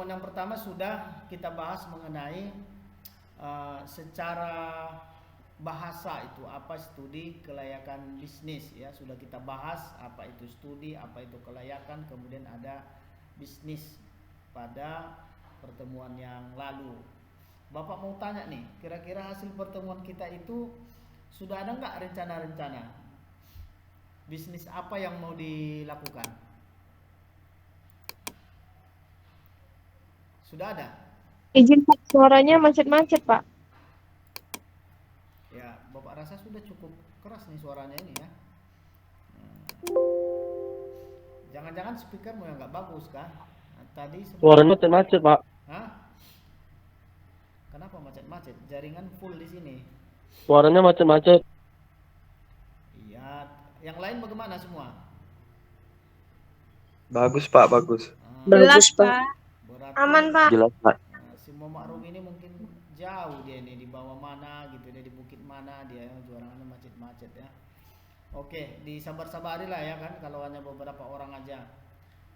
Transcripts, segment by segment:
pertemuan yang pertama sudah kita bahas mengenai secara bahasa itu apa studi kelayakan bisnis ya, sudah kita bahas apa itu studi, apa itu kelayakan, kemudian ada bisnis pada pertemuan yang lalu. Bapak mau tanya nih, kira-kira hasil pertemuan kita itu sudah ada nggak rencana-rencana bisnis apa yang mau dilakukan? Sudah ada? Izin Pak, suaranya macet-macet Pak. Ya, Bapak rasa sudah cukup keras nih suaranya ini ya. Jangan-jangan speakermu yang nggak bagus kah? Nah, tadi Suaranya sebelum. macet-macet, Pak. Hah? Kenapa macet-macet? Jaringan full di sini. Suaranya macet-macet. Iya, yang lain bagaimana semua? Bagus Pak, bagus. Jelas Bagus, Pak. Pak. Berarti Aman Pak. Jelas Pak. si Muhammad Rum ini mungkin jauh dia ini, di bawah mana gitu, dia di bukit mana dia, jualannya macet-macet ya. Oke, disabar-sabari lah ya kan kalau hanya beberapa orang aja.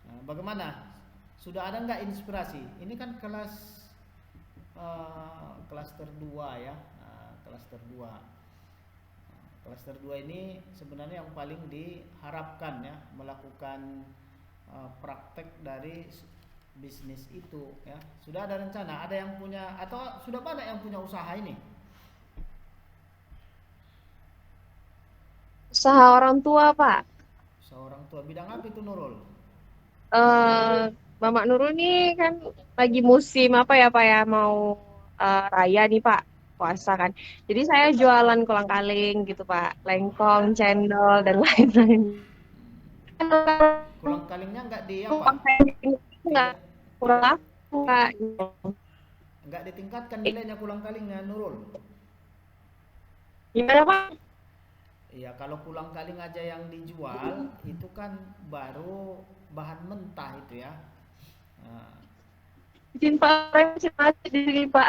Nah, bagaimana? Sudah ada nggak inspirasi? Ini kan kelas klaster 2 ya. Klaster 2. Klaster 2 ini sebenarnya yang paling diharapkan ya, melakukan praktek dari bisnis itu ya. Sudah ada rencana, ada yang punya atau sudah banyak yang punya usaha ini? Usaha orang tua Pak. Seorang tua, bidang apa itu Nurul? Bapak Nurul nih kan lagi musim apa ya Pak ya, mau raya nih Pak, puasa kan. Jadi saya jualan kolang-kaling gitu Pak, lengkong, cendol dan lain-lain. Kulang kalingnya nggak di apa? Uang saya nggak Tidak, kurang tidak, laku Pak. nggak ditingkatkan nilainya kulang kalingnya Nurul. Gimana Pak? Iya, kalau kulang kaling aja yang dijual itu kan baru bahan mentah itu ya. Nah, Izin Pak, saya masih macet di sini Pak.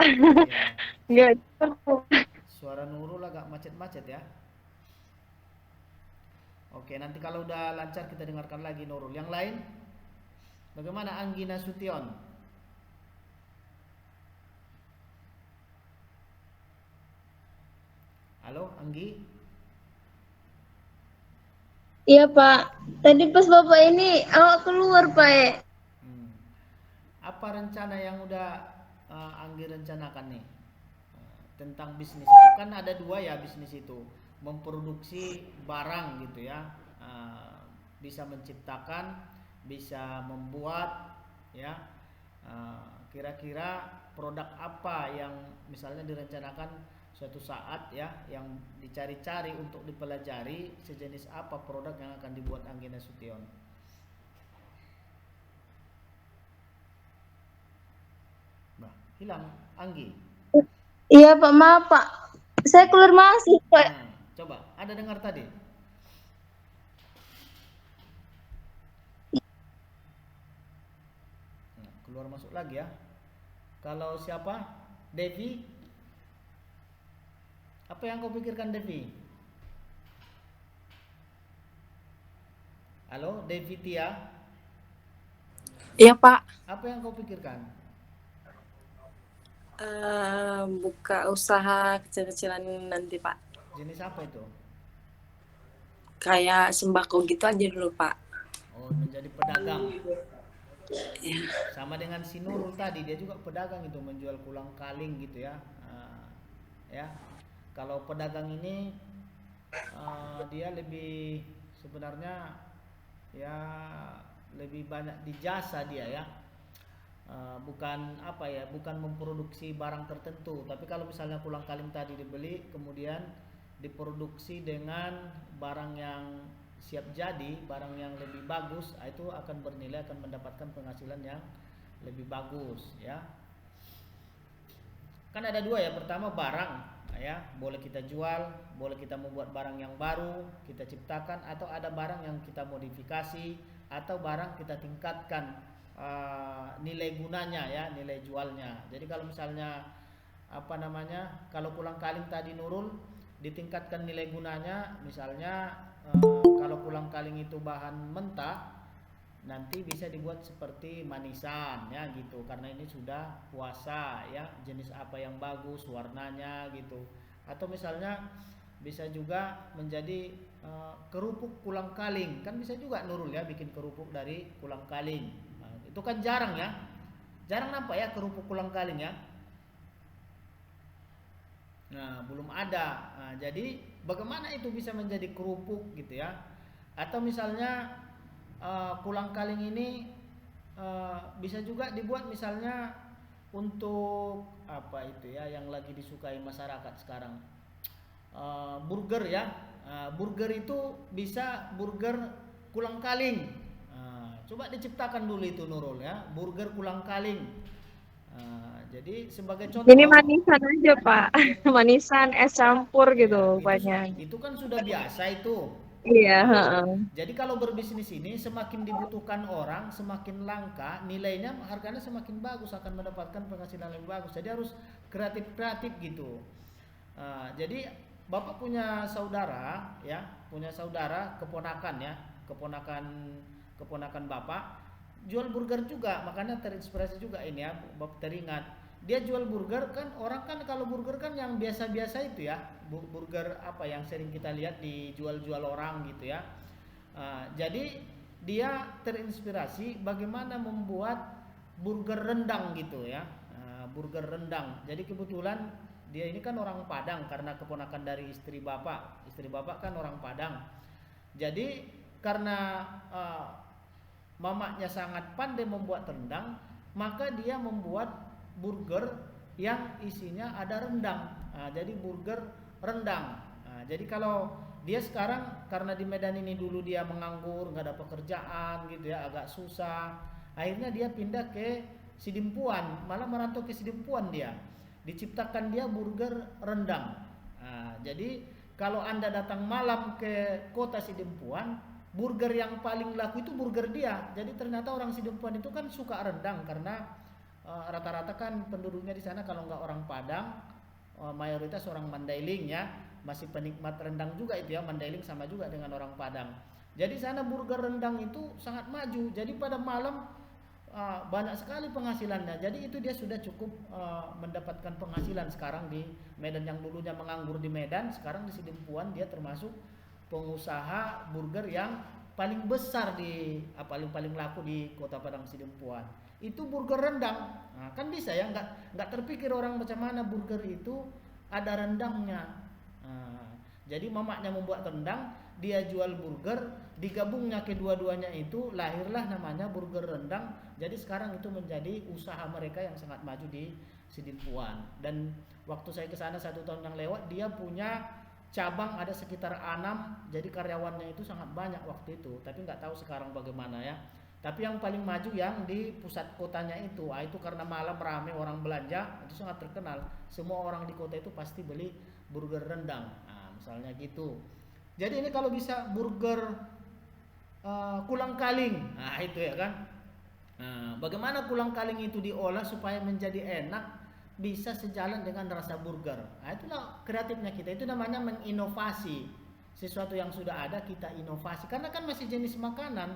iya, Nggak. suara Nurul agak macet-macet ya. Oke, nanti kalau udah lancar kita dengarkan lagi Nurul. Yang lain, bagaimana Anggi Nasution? Halo Anggi? Iya, Pak. Tadi pas Bapak ini awak keluar, Pak. Hmm. Apa rencana yang udah Anggi rencanakan nih tentang bisnis itu? Kan ada dua ya bisnis itu, memproduksi barang gitu ya, bisa menciptakan, bisa membuat ya. Kira-kira produk apa yang misalnya direncanakan suatu saat ya, yang dicari-cari untuk dipelajari, sejenis apa produk yang akan dibuat Anggi Nasution? Nah, hilang Anggi. Iya, Pak. Maaf, Pak. Saya keluar masih, Pak. Coba, ada dengar tadi? Nah, keluar masuk lagi ya. Kalau siapa? Devi? Apa yang kau pikirkan Devi? Halo, Devi Tia? Iya Pak, Apa yang kau pikirkan? buka usaha kecil-kecilan nanti Pak. Jenis apa itu? Kayak sembako gitu aja dulu Pak. Oh, menjadi pedagang. Ya. Sama dengan si Nurul tadi, dia juga pedagang itu, menjual kulang kaling gitu ya. Ya, kalau pedagang ini dia lebih sebenarnya ya lebih banyak di jasa dia ya. Bukan apa ya, bukan memproduksi barang tertentu, tapi kalau misalnya kulang kaling tadi dibeli kemudian diproduksi dengan barang yang siap jadi, barang yang lebih bagus, itu akan bernilai, akan mendapatkan penghasilan yang lebih bagus ya. Kan ada dua ya, pertama barang ya, boleh kita jual, boleh kita membuat barang yang baru kita ciptakan, atau ada barang yang kita modifikasi, atau barang kita tingkatkan nilai gunanya ya, nilai jualnya. Jadi kalau misalnya apa namanya, kalau kulang kaling tadi Nurul ditingkatkan nilai gunanya, misalnya kalau kulang kaling itu bahan mentah, nanti bisa dibuat seperti manisan ya gitu, karena ini sudah puasa ya. Jenis apa yang bagus warnanya gitu. Atau misalnya bisa juga menjadi kerupuk kulang kaling, kan bisa juga Nurul ya bikin kerupuk dari kulang kaling. Nah, itu kan jarang ya, jarang nampak ya kerupuk kulang kaling ya. Nah, belum ada. Nah, jadi bagaimana itu bisa menjadi kerupuk gitu ya? Atau misalnya kulang kaling ini bisa juga dibuat misalnya untuk apa itu ya yang lagi disukai masyarakat sekarang, burger ya. Burger itu bisa burger kulang kaling. Coba diciptakan dulu itu Nurul ya, burger kulang kaling. Jadi sebagai contoh, Ini manisan aja Pak, manisan es campur gitu ya, banyak. itu kan sudah biasa itu. Iya, Nah, heeh. jadi kalau berbisnis ini semakin dibutuhkan orang, semakin langka, nilainya harganya semakin bagus, akan mendapatkan penghasilan lebih bagus. Jadi harus kreatif gitu. Jadi Bapak punya saudara ya, punya saudara keponakan ya, keponakan Bapak jual burger juga, makanya terinspirasi juga ini ya, Bapak teringat. Dia jual burger kan, orang kan kalau burger kan yang biasa-biasa itu ya, burger apa yang sering kita lihat dijual-jual orang gitu ya. Jadi dia terinspirasi bagaimana membuat burger rendang gitu ya, burger rendang. Jadi kebetulan dia ini kan orang Padang karena keponakan dari istri bapak kan orang Padang. Jadi karena mamanya sangat pandai membuat rendang, maka dia membuat burger yang isinya ada rendang. Jadi burger rendang. Jadi kalau dia sekarang karena di Medan ini dulu dia menganggur, nggak ada pekerjaan gitu ya, agak susah. Akhirnya dia pindah ke Sidimpuan, malah merantau ke Sidimpuan dia. Diciptakan dia burger rendang. Jadi kalau Anda datang malam ke kota Sidimpuan, burger yang paling laku itu burger dia. Jadi ternyata orang Sidimpuan itu kan suka rendang karena rata-rata kan penduduknya di sana kalau nggak orang Padang, mayoritas orang Mandailing ya, masih penikmat rendang juga itu ya. Mandailing sama juga dengan orang Padang. Jadi sana burger rendang itu sangat maju. Jadi pada malam banyak sekali penghasilannya. Jadi itu dia sudah cukup mendapatkan penghasilan sekarang di Medan. Yang dulunya menganggur di Medan, sekarang di Sidimpuan dia termasuk pengusaha burger yang paling besar di paling laku di Kota Padang Sidimpuan. Itu burger rendang. Kan bisa ya, nggak terpikir orang macam mana burger itu ada rendangnya. Jadi mamaknya membuat rendang, dia jual burger, digabungnya kedua-duanya itu lahirlah namanya burger rendang. Jadi sekarang itu menjadi usaha mereka yang sangat maju di Sidimpuan. Dan waktu saya ke sana 1 tahun yang lewat, dia punya cabang ada sekitar 6, jadi karyawannya itu sangat banyak waktu itu. Tapi nggak tahu sekarang bagaimana ya. Tapi yang paling maju yang di pusat kotanya itu, itu karena malam ramai orang belanja, itu sangat terkenal. Semua orang di kota itu pasti beli burger rendang. Misalnya gitu. Jadi ini kalau bisa burger kulang kaling, itu ya kan. Bagaimana kulang kaling itu diolah supaya menjadi enak, bisa sejalan dengan rasa burger. Itulah kreatifnya kita. Itu namanya menginovasi sesuatu yang sudah ada, kita inovasi. Karena kan masih jenis makanan,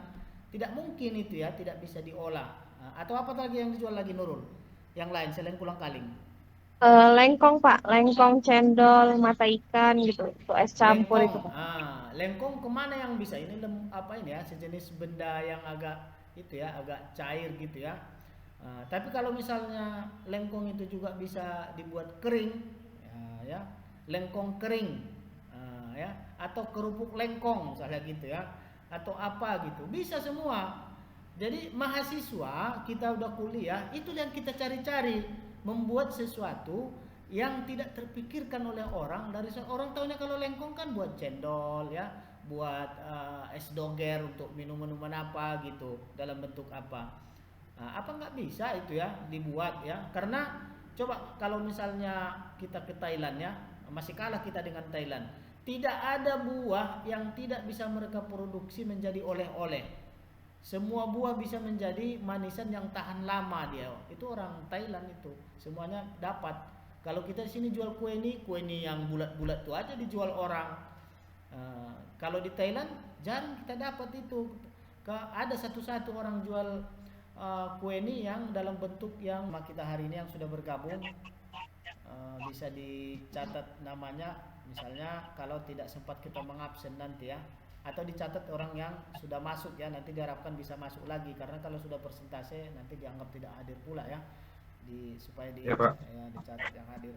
tidak mungkin itu ya tidak bisa diolah. Atau apa lagi yang dijual lagi Nurul? Yang lain selain kulang kaling? Lengkong Pak, lengkong cendol mata ikan gitu, itu es campur Lengkong. itu Pak. Lengkong kemana yang bisa? Ini apa ini ya? Sejenis benda yang agak itu ya, agak cair gitu ya. Tapi kalau misalnya lengkong itu juga bisa dibuat kering, ya, lengkong kering, ya, atau kerupuk lengkong misalnya gitu ya, atau apa gitu, bisa semua. Jadi mahasiswa kita udah kuliah, itu yang kita cari-cari, membuat sesuatu yang tidak terpikirkan oleh orang. Dari orang tahunya kalau lengkong kan buat cendol ya, buat es doger untuk minum-minuman apa gitu, dalam bentuk apa. Apa nggak bisa itu ya dibuat ya? Karena coba kalau misalnya kita ke Thailand ya, masih kalah kita dengan Thailand. Tidak ada buah yang tidak bisa mereka produksi menjadi oleh-oleh. Semua buah bisa menjadi manisan yang tahan lama dia. Itu orang Thailand itu. Semuanya dapat. Kalau kita di sini jual kue ini yang bulat-bulat tuh aja dijual orang. Kalau di Thailand jarang kita dapat itu. ada satu-satu orang jual kue ini yang dalam bentuk yang sama kita hari ini yang sudah bergabung, bisa dicatat namanya, misalnya kalau tidak sempat kita mengabsen nanti ya, atau dicatat orang yang sudah masuk ya, nanti diharapkan bisa masuk lagi, karena kalau sudah persentase nanti dianggap tidak hadir pula ya, supaya Ya, Pak. dicatat yang hadir.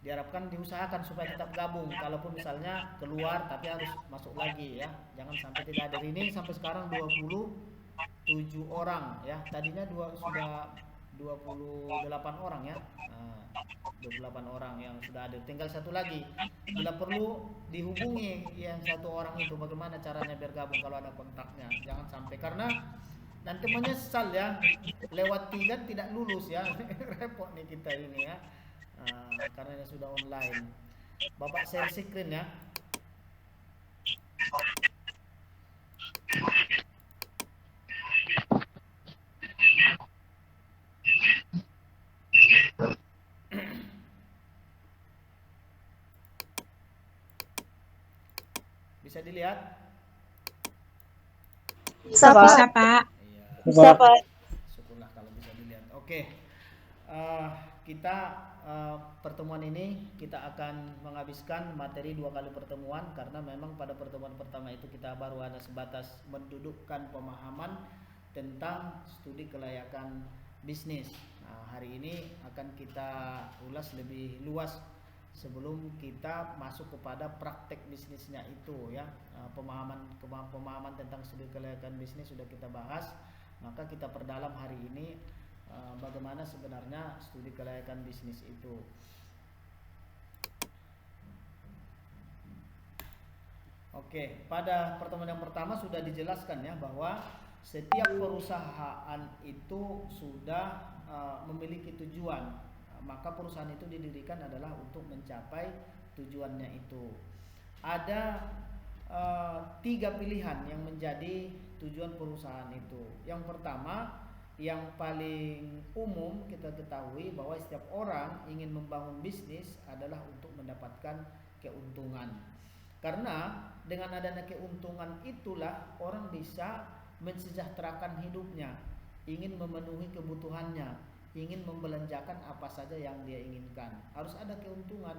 Diharapkan diusahakan supaya tetap gabung, kalaupun misalnya keluar tapi harus masuk lagi ya, jangan sampai tidak hadir. Ini sampai sekarang 27 orang ya, tadinya sudah 28 orang ya. 28 orang yang sudah ada, tinggal satu lagi. Bila perlu dihubungi yang satu orang itu, bagaimana caranya biar gabung kalau ada kontaknya, jangan sampai, karena nanti menyesal ya, lewat 3 tidak lulus ya. Repot nih kita ini ya, karena ini sudah online. Bapak share screen ya. Bisa dilihat? Bisa, Pak. Bisa, Pak. Iya, Bisa, Pak. syukurlah kalau bisa dilihat. Oke, kita pertemuan ini kita akan menghabiskan materi 2 kali pertemuan, karena memang pada pertemuan pertama itu kita baru ada sebatas mendudukkan pemahaman tentang studi kelayakan bisnis. Nah, hari ini akan kita ulas lebih luas sebelum kita masuk kepada praktek bisnisnya itu ya. Pemahaman tentang studi kelayakan bisnis sudah kita bahas, maka kita perdalam hari ini bagaimana sebenarnya studi kelayakan bisnis itu. Oke, pada pertemuan yang pertama sudah dijelaskan ya, bahwa setiap perusahaan itu sudah memiliki tujuan. Maka perusahaan itu didirikan adalah untuk mencapai tujuannya itu. Ada 3 pilihan yang menjadi tujuan perusahaan itu. Yang pertama, yang paling umum kita ketahui, bahwa setiap orang ingin membangun bisnis adalah untuk mendapatkan keuntungan. Karena dengan adanya keuntungan itulah orang bisa mensejahterakan hidupnya, ingin memenuhi kebutuhannya, ingin membelanjakan apa saja yang dia inginkan, harus ada keuntungan.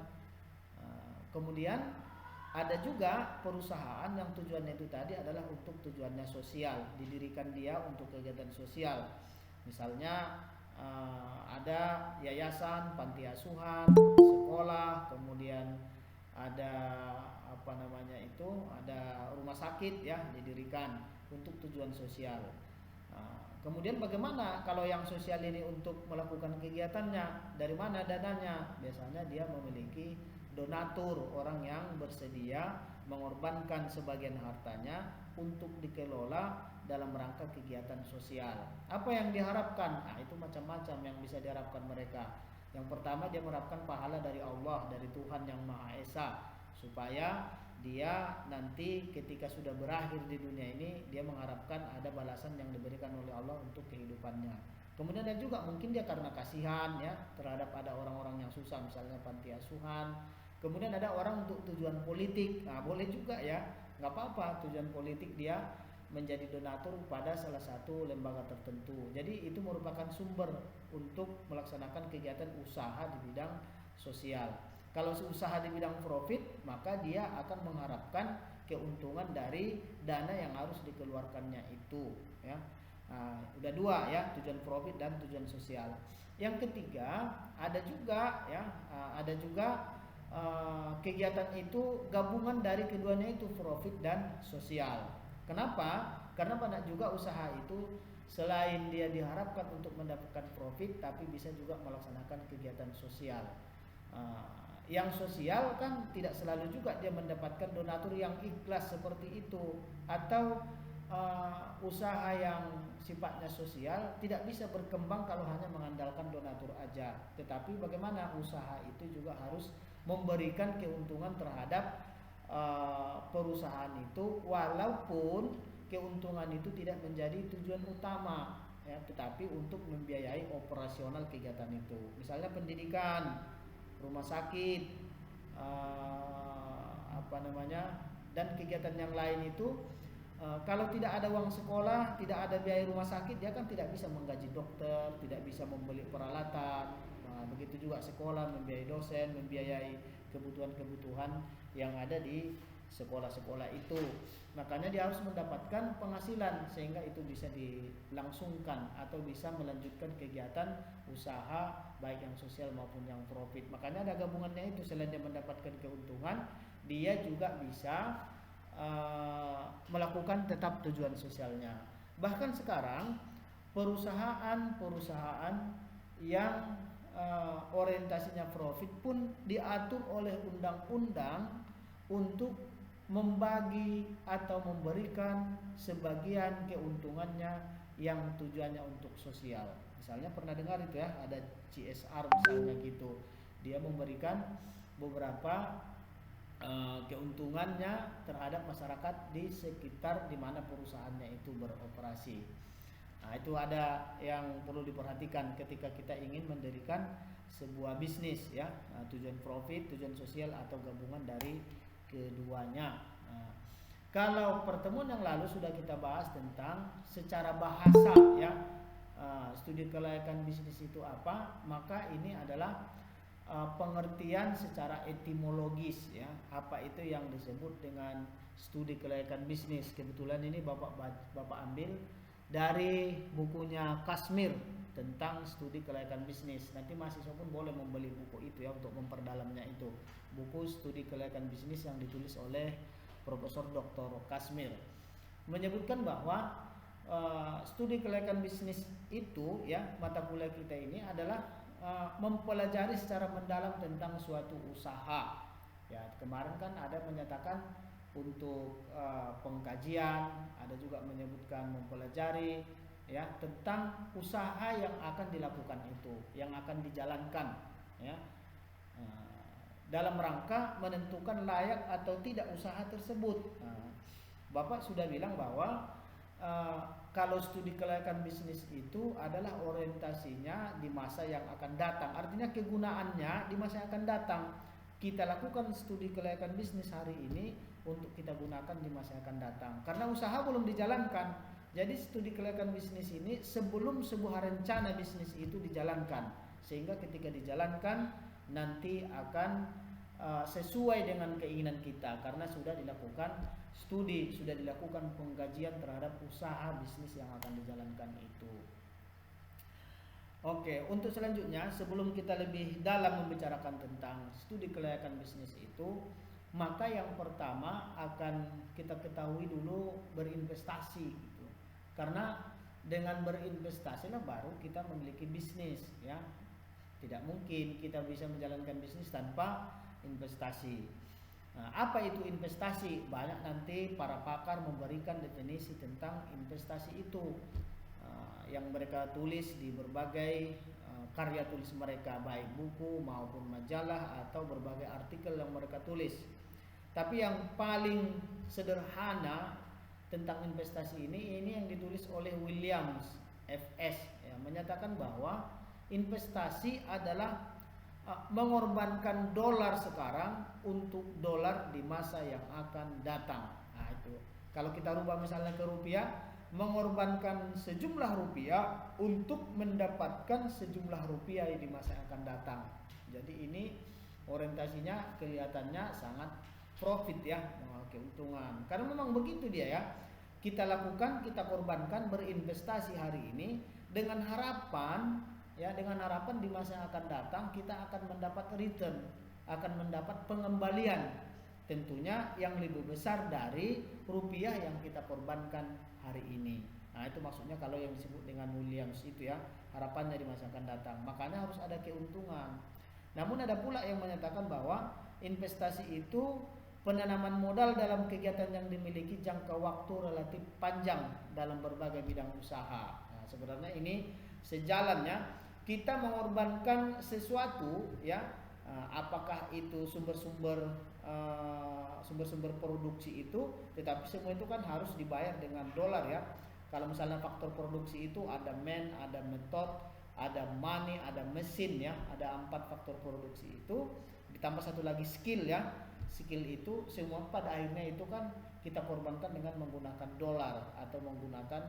Kemudian ada juga perusahaan yang tujuannya itu tadi adalah untuk tujuannya sosial, didirikan dia untuk kegiatan sosial. Misalnya ada yayasan, panti asuhan, sekolah, kemudian ada ada rumah sakit ya, didirikan untuk tujuan sosial. Kemudian bagaimana kalau yang sosial ini untuk melakukan kegiatannya, dari mana dananya? Biasanya dia memiliki donatur, orang yang bersedia mengorbankan sebagian hartanya untuk dikelola dalam rangka kegiatan sosial. Apa yang diharapkan? Nah, itu macam-macam yang bisa diharapkan mereka. Yang pertama, dia mengharapkan pahala dari Allah, dari Tuhan yang Maha Esa, supaya dia nanti ketika sudah berakhir di dunia ini, dia mengharapkan ada balasan yang diberikan oleh Allah untuk kehidupannya. Kemudian ada juga mungkin dia karena kasihan ya terhadap ada orang-orang yang susah, misalnya panti asuhan. Kemudian ada orang untuk tujuan politik. Nah, boleh juga ya, nggak apa-apa tujuan politik dia menjadi donatur pada salah satu lembaga tertentu. Jadi itu merupakan sumber untuk melaksanakan kegiatan usaha di bidang sosial. Kalau usaha di bidang profit, maka dia akan mengharapkan keuntungan dari dana yang harus dikeluarkannya itu ya. Udah 2 ya, tujuan profit dan tujuan sosial. Yang ketiga, ada juga ya, kegiatan itu gabungan dari keduanya itu, profit dan sosial. Kenapa? Karena banyak juga usaha itu selain dia diharapkan untuk mendapatkan profit, tapi bisa juga melaksanakan kegiatan sosial. Yang sosial kan tidak selalu juga dia mendapatkan donatur yang ikhlas seperti itu, atau usaha yang sifatnya sosial tidak bisa berkembang kalau hanya mengandalkan donatur aja. Tetapi bagaimana usaha itu juga harus memberikan keuntungan terhadap perusahaan itu, walaupun keuntungan itu tidak menjadi tujuan utama ya, tetapi untuk membiayai operasional kegiatan itu. Misalnya pendidikan, rumah sakit, dan kegiatan yang lain itu Kalau tidak ada uang sekolah, tidak ada biaya rumah sakit, dia kan tidak bisa menggaji dokter, tidak bisa membeli peralatan. Nah, begitu juga sekolah, membiayai dosen, membiayai kebutuhan-kebutuhan yang ada di sekolah-sekolah itu. Makanya dia harus mendapatkan penghasilan sehingga itu bisa dilangsungkan atau bisa melanjutkan kegiatan usaha baik yang sosial maupun yang profit. Makanya ada gabungannya itu, selain dia mendapatkan keuntungan, dia juga bisa melakukan tetap tujuan sosialnya. Bahkan sekarang perusahaan-perusahaan yang orientasinya profit pun diatur oleh undang-undang untuk membagi atau memberikan sebagian keuntungannya yang tujuannya untuk sosial. Misalnya pernah dengar itu ya, ada CSR misalnya gitu. Dia memberikan beberapa keuntungannya terhadap masyarakat di sekitar di mana perusahaannya itu beroperasi. Nah, itu ada yang perlu diperhatikan ketika kita ingin mendirikan sebuah bisnis ya. Nah, tujuan profit, tujuan sosial atau gabungan dari keduanya. Nah, kalau pertemuan yang lalu sudah kita bahas tentang secara bahasa ya, studi kelayakan bisnis itu apa, maka ini adalah pengertian secara etimologis ya, apa itu yang disebut dengan studi kelayakan bisnis. Kebetulan ini Bapak ambil dari bukunya Kashmir tentang studi kelayakan bisnis. Nanti mahasiswa pun boleh membeli buku itu ya untuk memperdalamnya itu. Buku studi kelayakan bisnis yang ditulis oleh Profesor Dr. Kashmir menyebutkan bahwa studi kelayakan bisnis itu ya, mata kuliah kita ini adalah mempelajari secara mendalam tentang suatu usaha. Ya, kemarin kan ada menyatakan untuk pengkajian, ada juga menyebutkan mempelajari ya tentang usaha yang akan dilakukan itu, yang akan dijalankan ya. Dalam rangka menentukan layak atau tidak usaha tersebut. Bapak sudah bilang bahwa kalau studi kelayakan bisnis itu adalah orientasinya di masa yang akan datang. Artinya kegunaannya di masa yang akan datang. Kita lakukan studi kelayakan bisnis hari ini untuk kita gunakan di masa yang akan datang. Karena usaha belum dijalankan. Jadi studi kelayakan bisnis ini sebelum sebuah rencana bisnis itu dijalankan. Sehingga ketika dijalankan nanti akan sesuai dengan keinginan kita karena sudah dilakukan studi, sudah dilakukan pengkajian terhadap usaha bisnis yang akan dijalankan itu. Oke, untuk selanjutnya sebelum kita lebih dalam membicarakan tentang studi kelayakan bisnis itu, maka yang pertama akan kita ketahui dulu berinvestasi gitu. Karena dengan berinvestasi lah baru kita memiliki bisnis ya. Tidak mungkin kita bisa menjalankan bisnis tanpa investasi. Nah, apa itu investasi? Banyak nanti para pakar memberikan definisi tentang investasi itu yang mereka tulis di berbagai karya tulis mereka, baik buku maupun majalah atau berbagai artikel yang mereka tulis. Tapi yang paling sederhana tentang investasi ini yang ditulis oleh Williams FS ya, menyatakan bahwa investasi adalah mengorbankan dolar sekarang untuk dolar di masa yang akan datang. Nah, itu. Kalau kita rubah misalnya ke rupiah, mengorbankan sejumlah rupiah untuk mendapatkan sejumlah rupiah di masa yang akan datang. Jadi ini orientasinya kelihatannya sangat profit ya, keuntungan. Karena memang begitu dia ya. Kita lakukan, kita korbankan berinvestasi hari ini dengan harapan ya, dengan harapan di masa yang akan datang kita akan mendapat return, akan mendapat pengembalian tentunya yang lebih besar dari rupiah yang kita korbankan hari ini. Nah, itu maksudnya kalau yang disebut dengan Williams itu ya, harapannya di masa akan datang. Makanya harus ada keuntungan. Namun ada pula yang menyatakan bahwa investasi itu penanaman modal dalam kegiatan yang dimiliki jangka waktu relatif panjang dalam berbagai bidang usaha. Nah, sebenarnya ini sejalannya, kita mengorbankan sesuatu ya, apakah itu sumber-sumber produksi itu, tetapi semua itu kan harus dibayar dengan dolar ya. Kalau misalnya faktor produksi itu ada man, ada method, ada money, ada mesin ya, ada 4 faktor produksi itu, ditambah satu lagi skill ya. skill itu semua pada akhirnya itu kan kita korbankan dengan menggunakan dolar atau menggunakan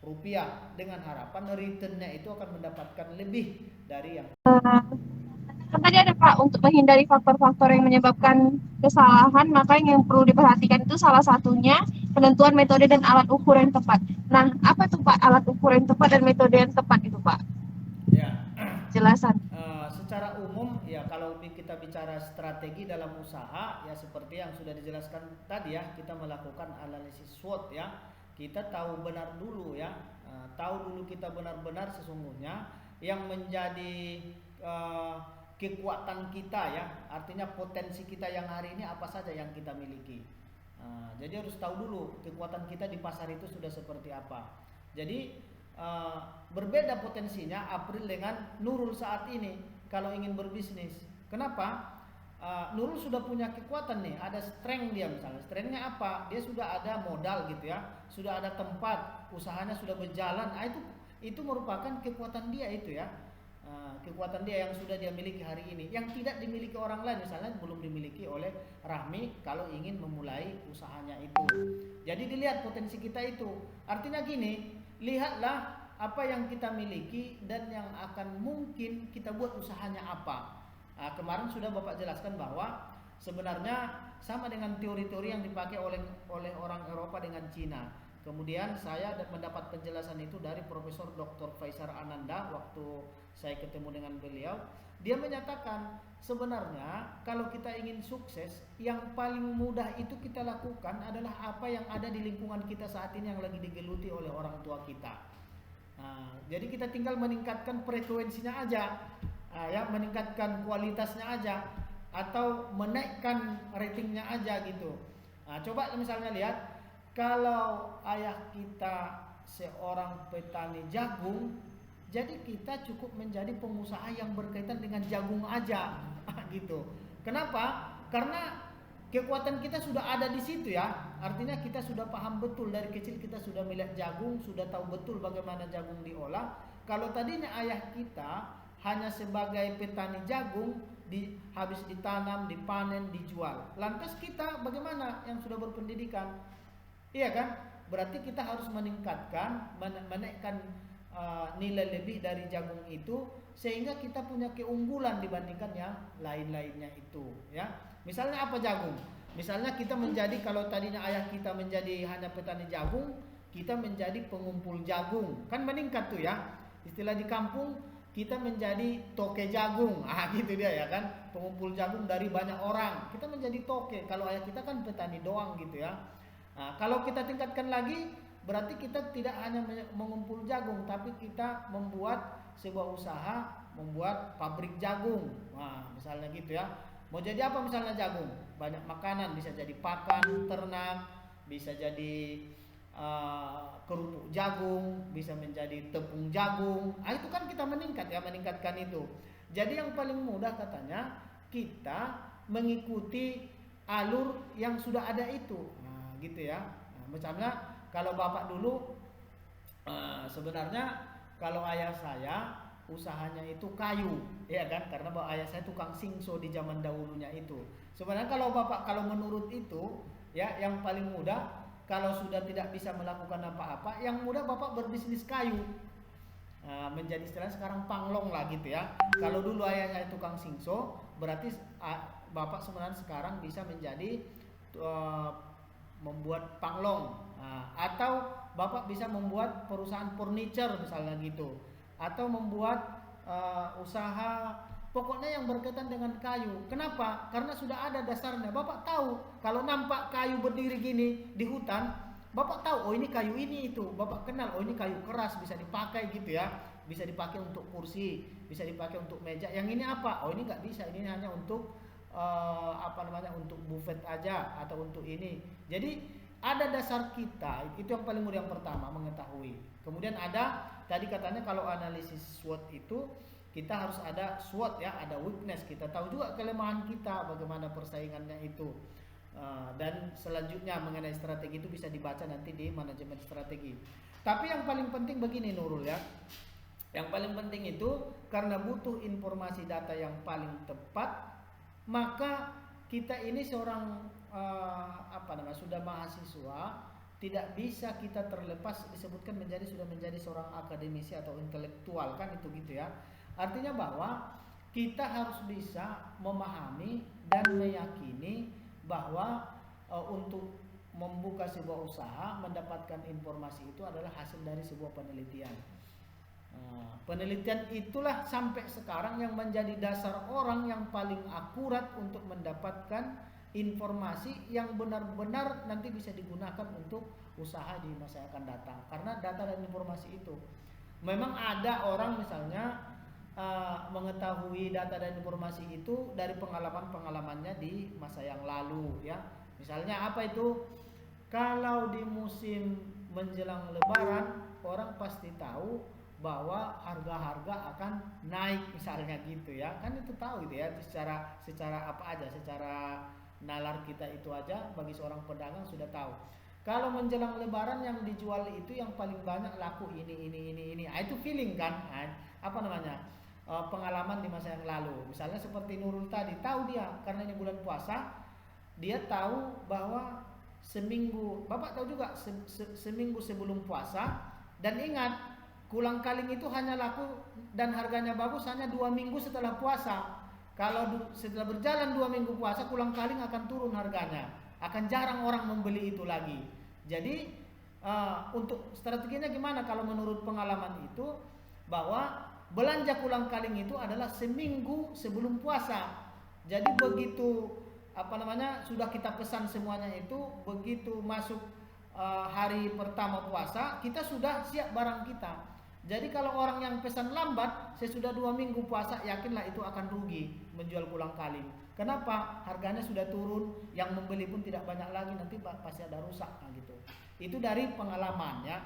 rupiah dengan harapan returnnya itu akan mendapatkan lebih dari yang Kan tadi ada Pak, untuk menghindari faktor-faktor yang menyebabkan kesalahan, maka yang perlu diperhatikan itu salah satunya penentuan metode dan alat ukur yang tepat. Nah, apa tuh Pak alat ukur yang tepat dan metode yang tepat itu Pak? ya. Jelasan. Secara umum ya kalau kita bicara strategi dalam usaha ya seperti yang sudah dijelaskan tadi ya, kita melakukan analisis SWOT ya. Kita tahu benar dulu ya, tahu dulu kita benar-benar sesungguhnya yang menjadi kekuatan kita ya, artinya potensi kita yang hari ini apa saja yang kita miliki. Jadi harus tahu dulu kekuatan kita di pasar itu sudah seperti apa. Jadi berbeda potensinya April dengan Nurul saat ini kalau ingin berbisnis. Kenapa? Nurul sudah punya kekuatan nih, ada strength dia misalnya. Strengthnya apa? Dia sudah ada modal gitu ya, sudah ada tempat, usahanya sudah berjalan. Itu merupakan kekuatan dia itu ya. Kekuatan dia yang sudah dia miliki hari ini, yang tidak dimiliki orang lain, misalnya belum dimiliki oleh Rahmi kalau ingin memulai usahanya itu. Jadi dilihat potensi kita itu. Artinya gini, lihatlah apa yang kita miliki dan yang akan mungkin kita buat usahanya apa. Kemarin sudah Bapak jelaskan bahwa sebenarnya sama dengan teori-teori yang dipakai oleh orang Eropa dengan Cina. Kemudian saya mendapat penjelasan itu dari Profesor Dr. Faisal Ananda waktu saya ketemu dengan beliau. Dia menyatakan sebenarnya kalau kita ingin sukses, yang paling mudah itu kita lakukan adalah apa yang ada di lingkungan kita saat ini yang lagi digeluti oleh orang tua kita. Jadi kita tinggal meningkatkan frekuensinya aja, ya meningkatkan kualitasnya aja, atau menaikkan ratingnya aja gitu. Coba misalnya lihat, kalau ayah kita seorang petani jagung, jadi kita cukup menjadi pengusaha yang berkaitan dengan jagung aja, gitu. Kenapa? Karena kekuatan kita sudah ada di situ ya. Artinya kita sudah paham betul dari kecil, kita sudah melihat jagung, sudah tahu betul bagaimana jagung diolah. Kalau tadinya ayah kita hanya sebagai petani jagung, habis ditanam, dipanen, dijual. Lantas kita bagaimana yang sudah berpendidikan? Iya kan? Berarti kita harus meningkatkan, menaikkan nilai lebih dari jagung itu sehingga kita punya keunggulan dibandingkan yang lain-lainnya itu ya. Misalnya apa jagung? Misalnya kita menjadi, kalau tadinya ayah kita menjadi hanya petani jagung, kita menjadi pengumpul jagung. Kan meningkat tuh ya. Istilah di kampung kita menjadi toke jagung. Gitu dia ya kan. Pengumpul jagung dari banyak orang. Kita menjadi toke. Kalau ayah kita kan petani doang gitu ya. Kalau kita tingkatkan lagi, berarti kita tidak hanya mengumpul jagung, tapi kita membuat sebuah usaha, membuat pabrik jagung. Misalnya gitu ya. Mau jadi apa misalnya jagung? Banyak makanan, bisa jadi pakan ternak, bisa jadi kerupuk jagung, bisa menjadi tepung jagung. Itu kan kita meningkat ya, meningkatkan itu. Jadi yang paling mudah katanya kita mengikuti alur yang sudah ada itu. Gitu ya. Misalnya kalau Bapak dulu sebenarnya kalau ayah saya usahanya itu kayu, ya kan? Karena ayah saya tukang singso di zaman dahulunya itu. Sebenarnya kalau Bapak, kalau menurut itu ya, yang paling mudah kalau sudah tidak bisa melakukan apa-apa, yang mudah Bapak berbisnis kayu. Menjadi istilah sekarang panglong lah gitu ya. Kalau dulu ayah saya tukang singso, berarti Bapak sebenarnya sekarang bisa menjadi membuat panglong. Atau Bapak bisa membuat perusahaan furniture misalnya gitu, atau membuat usaha pokoknya yang berkaitan dengan kayu. Kenapa? Karena sudah ada dasarnya. Bapak tahu kalau nampak kayu berdiri gini di hutan, Bapak tahu oh ini kayu ini itu. Bapak kenal oh ini kayu keras, bisa dipakai gitu ya. Bisa dipakai untuk kursi, bisa dipakai untuk meja. Yang ini apa? Oh ini nggak bisa, ini hanya untuk untuk buffet aja atau untuk ini. Jadi ada dasar kita, itu yang paling mudah, yang pertama mengetahui. Kemudian ada tadi katanya kalau analisis SWOT itu kita harus ada SWOT ya, ada weakness, kita tahu juga kelemahan kita, bagaimana persaingannya itu. Dan selanjutnya mengenai strategi itu bisa dibaca nanti di manajemen strategi. Tapi yang paling penting begini Nurul ya, yang paling penting itu karena butuh informasi data yang paling tepat, maka kita ini seorang sudah mahasiswa, tidak bisa kita terlepas disebutkan sudah menjadi seorang akademisi atau intelektual, kan itu gitu ya. Artinya bahwa kita harus bisa memahami dan meyakini bahwa untuk membuka sebuah usaha, mendapatkan informasi itu adalah hasil dari sebuah penelitian. Penelitian itulah sampai sekarang yang menjadi dasar orang yang paling akurat untuk mendapatkan informasi yang benar-benar nanti bisa digunakan untuk usaha di masa yang akan datang. Karena data dan informasi itu memang ada orang misalnya mengetahui data dan informasi itu dari pengalamannya di masa yang lalu ya. Misalnya apa itu? Kalau di musim menjelang Lebaran, orang pasti tahu bahwa harga-harga akan naik misalnya gitu ya. Kan itu tahu gitu ya, secara apa aja, secara nalar kita itu aja bagi seorang pedagang sudah tahu. Kalau menjelang Lebaran yang dijual itu yang paling banyak laku ini. Ah, itu feeling kan? Apa namanya? Pengalaman di masa yang lalu. Misalnya seperti Nurul tadi, tahu dia karena ini bulan puasa, dia tahu bahwa seminggu, Bapak tahu juga seminggu sebelum puasa, dan ingat kulang kaling itu hanya laku dan harganya bagus hanya 2 minggu setelah puasa. Kalau setelah berjalan 2 minggu puasa, kulang kaling akan turun harganya, akan jarang orang membeli itu lagi. Jadi untuk strateginya gimana kalau menurut pengalaman itu, bahwa belanja kulang kaling itu adalah seminggu sebelum puasa. Jadi begitu sudah kita pesan semuanya itu, begitu masuk hari pertama puasa, kita sudah siap barang kita. Jadi kalau orang yang pesan lambat, sesudah 2 minggu puasa, yakinlah itu akan rugi menjual kulang kaling. Kenapa? Harganya sudah turun, yang membeli pun tidak banyak lagi, nanti pasti ada rusak gitu. Itu dari pengalaman ya.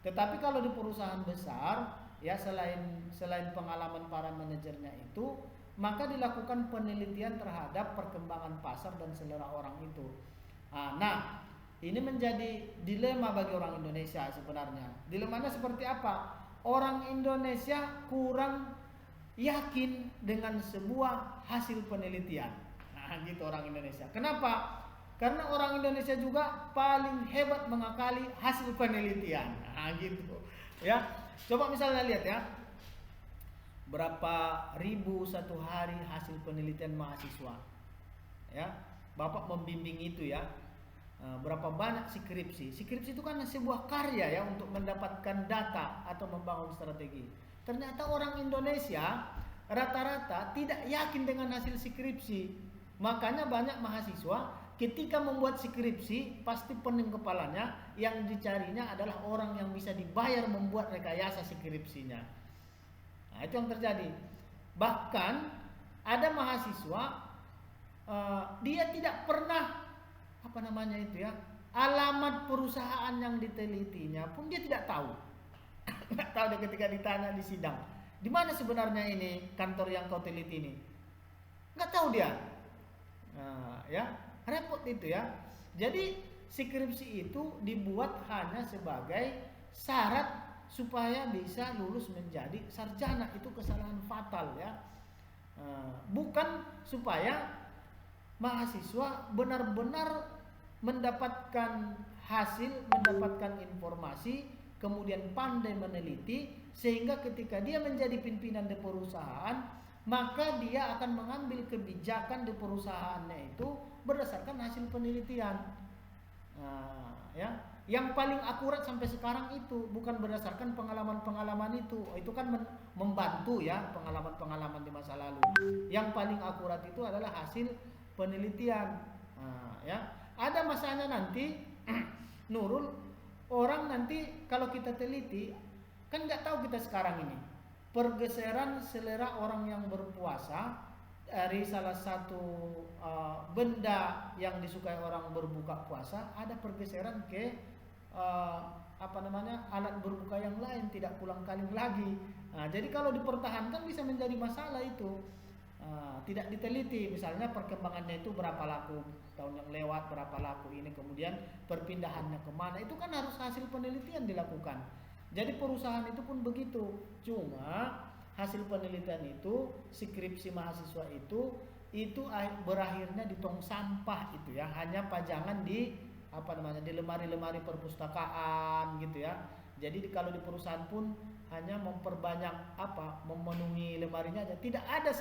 Tetapi kalau di perusahaan besar ya, selain pengalaman para manajernya itu, maka dilakukan penelitian terhadap perkembangan pasar dan selera orang itu. Nah, ini menjadi dilema bagi orang Indonesia sebenarnya. Dilemanya seperti apa? Orang Indonesia kurang yakin dengan sebuah hasil penelitian. Nah, gitu orang Indonesia. Kenapa? Karena orang Indonesia juga paling hebat mengakali hasil penelitian. Nah, gitu. Ya, coba misalnya lihat ya. Berapa ribu satu hari hasil penelitian mahasiswa ya, Bapak membimbing itu ya. Berapa banyak skripsi itu kan sebuah karya ya untuk mendapatkan data atau membangun strategi. Ternyata orang Indonesia rata-rata tidak yakin dengan hasil skripsi. Makanya banyak mahasiswa ketika membuat skripsi pasti pening kepalanya, yang dicarinya adalah orang yang bisa dibayar membuat rekayasa skripsinya. Nah, itu yang terjadi. Bahkan ada mahasiswa dia tidak pernah alamat perusahaan yang ditelitinya pun dia tidak tahu. Nggak tahu dia ketika ditanya di sidang, di mana sebenarnya ini kantor yang kau teliti ini? Nggak tahu dia. Ya repot itu ya. Jadi skripsi itu dibuat hanya sebagai syarat supaya bisa lulus menjadi sarjana. Itu kesalahan fatal ya. Bukan supaya mahasiswa benar-benar mendapatkan hasil, mendapatkan informasi, kemudian pandai meneliti, sehingga ketika dia menjadi pimpinan di perusahaan, maka dia akan mengambil kebijakan di perusahaannya itu berdasarkan hasil penelitian. Ya, yang paling akurat sampai sekarang itu bukan berdasarkan pengalaman-pengalaman itu kan membantu ya, pengalaman-pengalaman di masa lalu. Yang paling akurat itu adalah hasil penelitian. Ya, ada masanya nanti Nurul, orang nanti kalau kita teliti kan nggak tahu kita sekarang ini pergeseran selera orang yang berpuasa dari salah satu benda yang disukai orang berbuka puasa, ada pergeseran ke alat berbuka yang lain, tidak pulang kaling lagi. Nah, jadi kalau dipertahankan bisa menjadi masalah itu. Tidak diteliti, misalnya perkembangannya itu berapa laku tahun yang lewat, berapa laku ini, kemudian perpindahannya kemana, itu kan harus hasil penelitian dilakukan. Jadi perusahaan itu pun begitu. Cuma hasil penelitian itu, skripsi mahasiswa itu itu berakhirnya di tong sampah itu ya, hanya pajangan di di lemari-lemari perpustakaan gitu ya. Jadi kalau di perusahaan pun hanya memperbanyak memenuhi lemarinya aja, tidak ada